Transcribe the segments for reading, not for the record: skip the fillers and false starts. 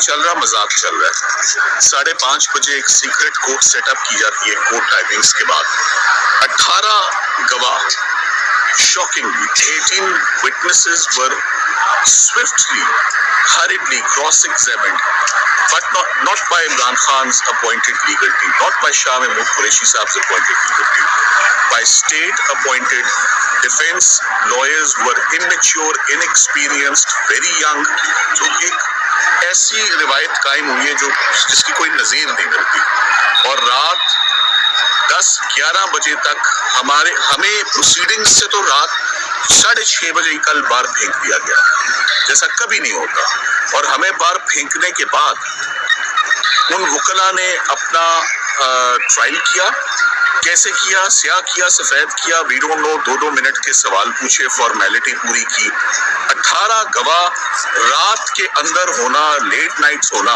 चल रहा, मजाक चल रहा है। 5:30 बजे एक सीक्रेट कोर्ट सेटअप की जाती है कोर्ट टाइमिंग्स के बाद। 18 गवाह, shockingly 18 witnesses were swiftly, hurriedly cross-examined, but not by Imran Khan's appointed legal team, not by Shah Mahmood Qureshi Saab's appointed legal team, by state-appointed defense lawyers who were immature, inexperienced, very young, जो एक ऐसी रिवायत कायम हुई है जो जिसकी कोई नज़ीर नहीं मिलती। और रात 10-11 बजे तक हमें प्रोसीडिंग्स से तो रात 6:30 बजे कल बाहर फेंक दिया गया, जैसा कभी नहीं होता। और हमें बाहर फेंकने के बाद उन वकला ने अपना ट्रायल किया। कैसे किया? स्याह किया, सफेद किया, वी डोंट नो। 2-2 मिनट के सवाल पूछे, फॉर्मेलिटी पूरी की। 18 गवाह रात के अंदर होना, लेट नाइट्स होना,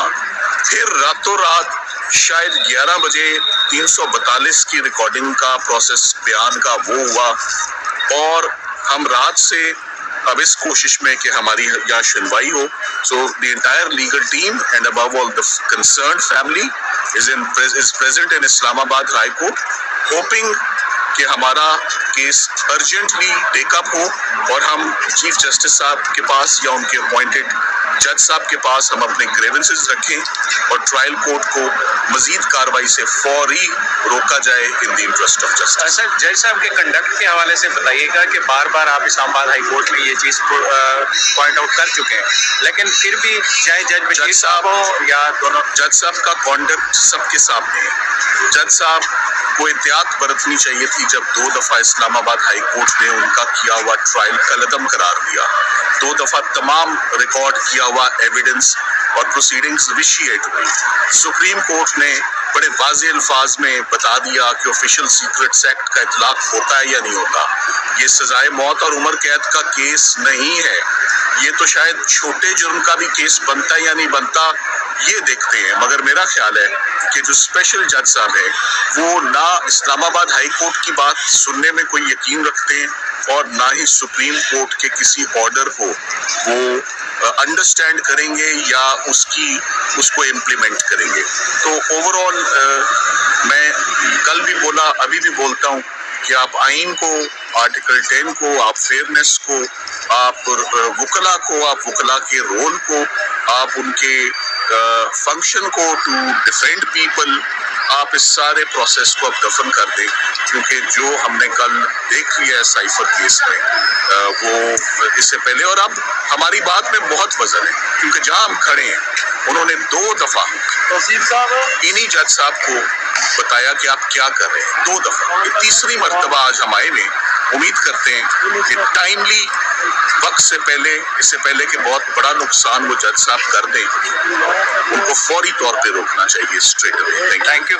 फिर रातों रात शायद 11 बजे 342 की रिकॉर्डिंग का प्रोसेस बयान का वो हुआ। और हम रात से अब इस कोशिश में कि हमारी यहाँ सुनवाई हो। So the entire legal team and above all the concerned family is present in Islamabad High Court, hoping कि हमारा केस अर्जेंटली टेकअप हो और हम चीफ जस्टिस साहब के पास या उनके अपॉइंटेड जज साहब के पास हम अपने ग्रेवेंसेस रखें और ट्रायल कोर्ट को मजीद कार्रवाई से फौरी रोका जाए in the interest of justice. Sir, जज साहब के कंडक्ट के हवाले से बताइएगा कि बार बार आप इस्लामाबाद हाई कोर्ट में ये चीज़ पॉइंट आउट कर चुके हैं, लेकिन फिर भी चाहे जज बशीर साहब हो या दोनों, जज साहब का कॉन्डक्ट सबके सामने है। जज साहब को एहतियात बरतनी चाहिए थी जब 2 दफ़ा इस्लामाबाद हाई कोर्ट ने उनका किया हुआ ट्रायल कलअदम करार दिया, 2 दफ़ा तमाम रिकॉर्ड किया हुआ एविडेंस और प्रोसीडिंग्स विशिएट हुई। सुप्रीम कोर्ट ने बड़े वाज़ेह अल्फाज में बता दिया कि ऑफिशियल सीक्रेट्स एक्ट का इतलाक होता है या नहीं होता। ये सजाए मौत और उम्र कैद का केस नहीं है, ये तो शायद छोटे जुर्म का भी केस बनता है या नहीं बनता, ये देखते हैं। मगर मेरा ख्याल है कि जो स्पेशल जज साहब है वो ना इस्लामाबाद हाई कोर्ट की बात सुनने में कोई यकीन रखते हैं और ना ही सुप्रीम कोर्ट के किसी ऑर्डर को वो अंडरस्टैंड करेंगे या उसको इम्प्लीमेंट करेंगे। तो ओवरऑल मैं कल भी बोला, अभी भी बोलता हूँ कि आप आइन को, आर्टिकल 10 को, आप फेयरनेस को, आप वकला को, आप वकला के रोल को, आप उनके फंक्शन को टू डिफेंड पीपल, आप इस सारे प्रोसेस को अब दफन कर दें। क्योंकि जो हमने कल देख लिया है साइफर केस में वो इससे पहले, और अब हमारी बात में बहुत वजन है क्योंकि जहां हम खड़े हैं उन्होंने 2 दफ़ा इन्हीं जज साहब को बताया कि आप क्या कर रहे हैं, 2 दफ़ा। ये तीसरी मर्तबा आज हम आए में। उम्मीद करते हैं कि टाइमली वक्त से पहले, इससे पहले कि बहुत बड़ा नुकसान वो जज साहब कर दें, उनको फौरी तौर पे रोकना चाहिए स्ट्रेट अवे। Thank you.